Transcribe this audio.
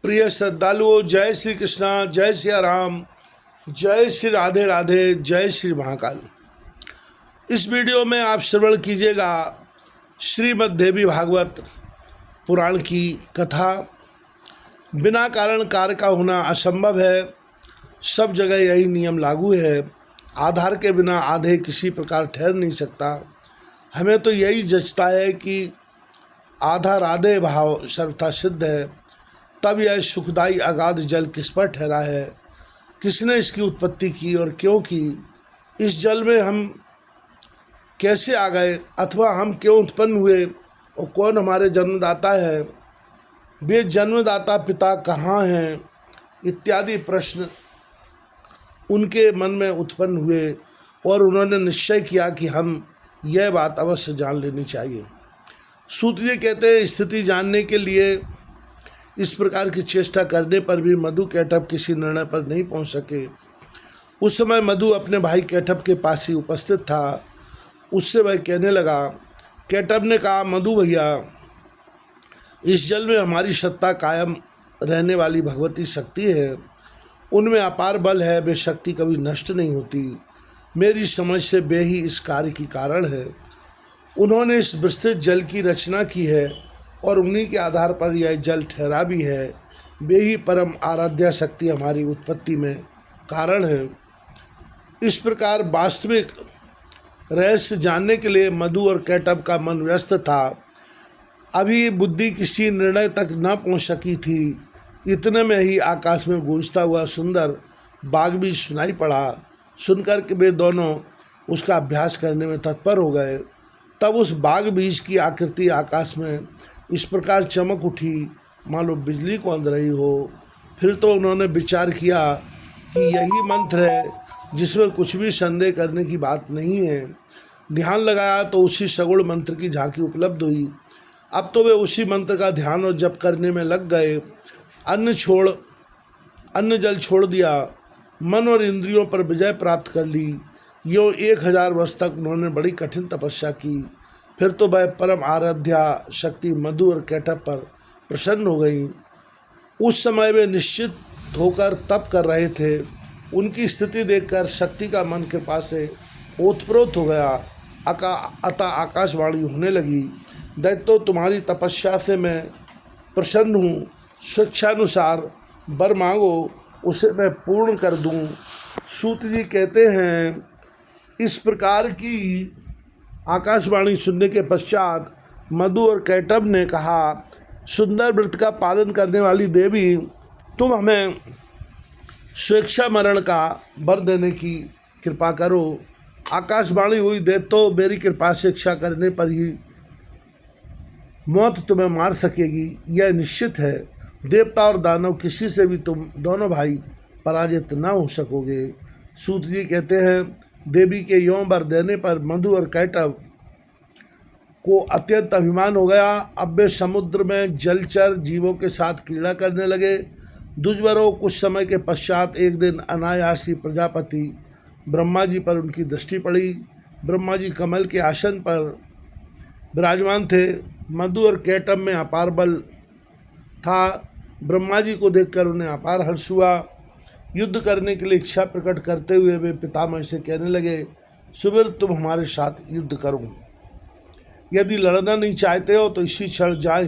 प्रिय श्रद्धालुओं, जय श्री कृष्णा, जय सिया राम, जय श्री राधे राधे, जय श्री महाकाल। इस वीडियो में आप श्रवण कीजिएगा श्रीमद् देवी भागवत पुराण की कथा। बिना कारण कार्य का होना असंभव है, सब जगह यही नियम लागू है। आधार के बिना आधे किसी प्रकार ठहर नहीं सकता। हमें तो यही जचता है कि आधा राधे भाव सर्वथा सिद्ध है। तब यह सुखदायी अगाध जल किस पर ठहरा है, किसने इसकी उत्पत्ति की और क्यों की, इस जल में हम कैसे आ गए अथवा हम क्यों उत्पन्न हुए और कौन हमारे जन्मदाता है, वे जन्मदाता पिता कहाँ हैं, इत्यादि प्रश्न उनके मन में उत्पन्न हुए और उन्होंने निश्चय किया कि हम यह बात अवश्य जान लेनी चाहिए। सूत जी कहते हैं, स्थिति जानने के लिए इस प्रकार की चेष्टा करने पर भी मधु कैटभ किसी निर्णय पर नहीं पहुंच सके। उस समय मधु अपने भाई कैटभ के पास ही उपस्थित था। उससे वह कहने लगा। कैटभ ने कहा, मधु भैया, इस जल में हमारी सत्ता कायम रहने वाली भगवती शक्ति है, उनमें अपार बल है, वे शक्ति कभी नष्ट नहीं होती। मेरी समझ से वे ही इस कार्य की कारण है। उन्होंने इस विस्तृत जल की रचना की है और उन्हीं के आधार पर यह जल ठहरा भी है। वे ही परम आराध्या शक्ति हमारी उत्पत्ति में कारण है। इस प्रकार वास्तविक रहस्य जानने के लिए मधु और कैटभ का मन व्यस्त था। अभी बुद्धि किसी निर्णय तक न पहुंच सकी थी। इतने में ही आकाश में गूंजता हुआ सुंदर बाग बीज सुनाई पड़ा। सुनकर के वे दोनों उसका अभ्यास करने में तत्पर हो गए। तब उस बाग बीज की आकृति आकाश में इस प्रकार चमक उठी मानो बिजली कौंध रही हो। फिर तो उन्होंने विचार किया कि यही मंत्र है, जिसमें कुछ भी संदेह करने की बात नहीं है। ध्यान लगाया तो उसी सगुण मंत्र की झांकी उपलब्ध हुई। अब तो वे उसी मंत्र का ध्यान और जप करने में लग गए। अन्न जल छोड़ दिया, मन और इंद्रियों पर विजय प्राप्त कर ली। यूँ 1000 वर्ष तक उन्होंने बड़ी कठिन तपस्या की। फिर तो वह परम आराध्या शक्ति मधु और कैटभ पर प्रसन्न हो गई। उस समय वे निश्चित होकर तप कर रहे थे। उनकी स्थिति देखकर शक्ति का मन कृपा से ओतप्रोत हो गया। अतः आकाशवाणी होने लगी, दैत्यो, तुम्हारी तपस्या से मैं प्रसन्न हूँ। स्वेच्छानुसार वर मांगो, उसे मैं पूर्ण कर दूँ। सूत जी कहते हैं, इस प्रकार की आकाशवाणी सुनने के पश्चात मधु और कैटभ ने कहा, सुंदर व्रत का पालन करने वाली देवी, तुम हमें स्वेच्छा मरण का वर देने की कृपा करो। आकाशवाणी हुई, दे तो मेरी कृपा से इच्छा करने पर ही मौत तुम्हें मार सकेगी, यह निश्चित है। देवता और दानव किसी से भी तुम दोनों भाई पराजित न हो सकोगे। सूत जी कहते हैं, देवी के यों वर देने पर मधु और कैटभ को अत्यंत अभिमान हो गया। अब वे समुद्र में जलचर जीवों के साथ क्रीड़ा करने लगे। दुर्जरों कुछ समय के पश्चात एक दिन अनायासी प्रजापति ब्रह्मा जी पर उनकी दृष्टि पड़ी। ब्रह्मा जी कमल के आसन पर विराजमान थे। मधु और कैटभ में अपार बल था। ब्रह्मा जी को देखकर उन्हें अपार हर्ष हुआ। युद्ध करने के लिए इच्छा प्रकट करते हुए वे पितामह से कहने लगे, सुवीर, तुम हमारे साथ युद्ध करो। यदि लड़ना नहीं चाहते हो तो इसी क्षण जाए